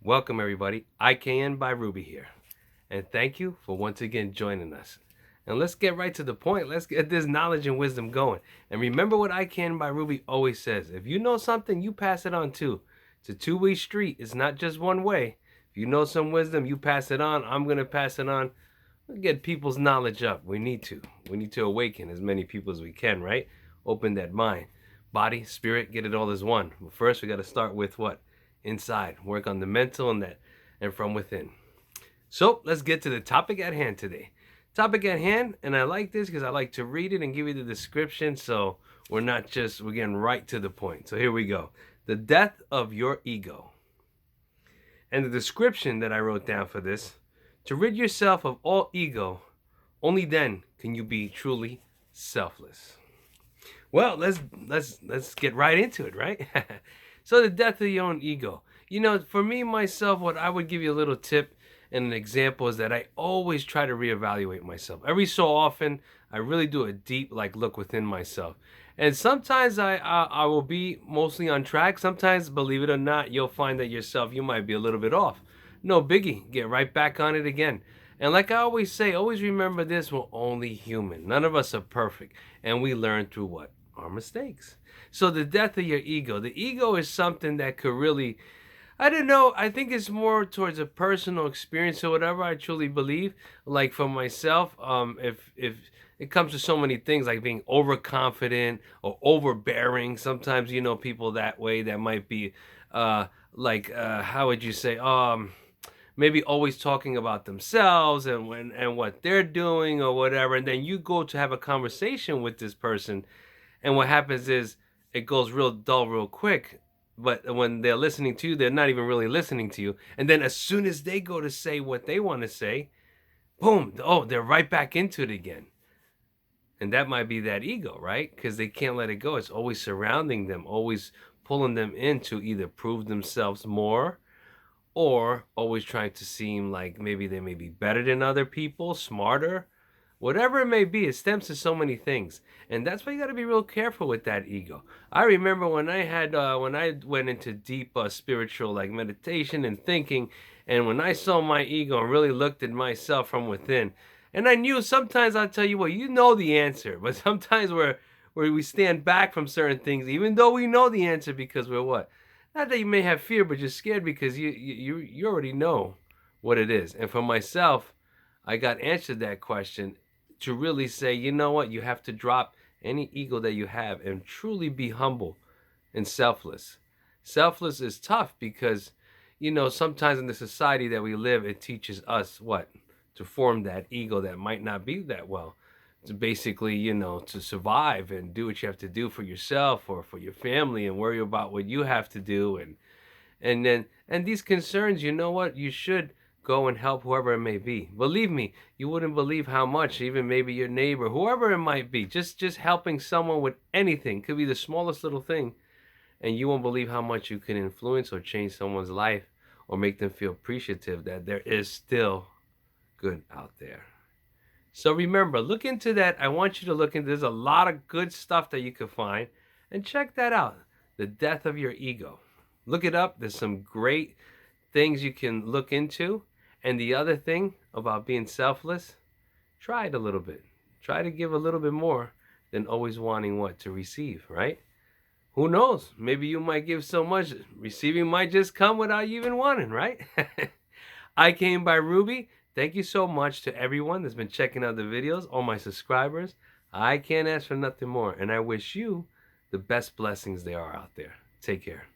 Welcome everybody, IKN by Rubey here. And thank you for once again joining us. And let's get right to the point. Let's get this knowledge and wisdom going. And remember what IKN by Rubey always says. If you know something, you pass it on too. It's a two-way street. It's not just one way. If you know some wisdom, you pass it on. I'm going to pass it on. Let's get people's knowledge up. We need to. We need to awaken as many people as we can, right? Open that mind. Body, spirit, get it all as one. But first, we got to start with what? Inside. Work on the mental and from within. So let's get to the topic at hand today. Topic at hand, and I like this because I like to read it and give you the description, so we're getting right to the point. So here we go. The death of your ego. And the description that I wrote down for this: to rid yourself of all ego, only then can you be truly selfless. Well, let's get right into it, right? So the death of your own ego. You know, for me, myself, what I would give you a little tip and an example is that I always try to reevaluate myself. Every so often, I really do a deep look within myself. And sometimes I will be mostly on track. Sometimes, believe it or not, you'll find that yourself, you might be a little bit off. No biggie, get right back on it again. And like I always say, always remember this: we're only human. None of us are perfect. And we learn through what? Our mistakes. So the death of your ego. The ego is something that could really, I don't know, I think it's more towards a personal experience. So whatever I truly believe, like for myself, if it comes to so many things like being overconfident or overbearing, sometimes people that way that might be how would you say, maybe always talking about themselves and what they're doing or whatever, and then you go to have a conversation with this person, and what happens is it goes real dull real quick. But when they're listening to you, they're not even really listening to you. And then as soon as they go to say what they want to say, boom, oh, they're right back into it again. And that might be that ego, right? Because they can't let it go. It's always surrounding them, always pulling them in to either prove themselves more, or always trying to seem like maybe they may be better than other people, smarter, whatever it may be. It stems to so many things, and that's why you got to be real careful with that ego. I remember when I went into deep spiritual meditation and thinking, and when I saw my ego and really looked at myself from within, and I knew sometimes, I'll tell you what, you know the answer, but sometimes we stand back from certain things even though we know the answer, because we're what? Not that you may have fear, but you're scared because you already know what it is. And for myself, I got answered that question to really say, you know what, you have to drop any ego that you have and truly be humble and selfless. Selfless is tough because, sometimes in the society that we live, it teaches us what? To form that ego that might not be that well. To basically, to survive and do what you have to do for yourself or for your family and worry about what you have to do. And these concerns, you know what? You should go and help whoever it may be. Believe me, you wouldn't believe how much, even maybe your neighbor, whoever it might be, just helping someone with anything, could be the smallest little thing, and you won't believe how much you can influence or change someone's life or make them feel appreciative that there is still good out there. So remember, look into that. I want you to look into, there's a lot of good stuff that you can find, and check that out. The death of your ego. Look it up. There's some great things you can look into. And the other thing about being selfless, try it a little bit. Try to give a little bit more than always wanting what? To receive, right? Who knows? Maybe you might give so much, receiving might just come without you even wanting, right? I came by Rubey. Thank you so much to everyone that's been checking out the videos, all my subscribers. I can't ask for nothing more, and I wish you the best blessings there are out there. Take care.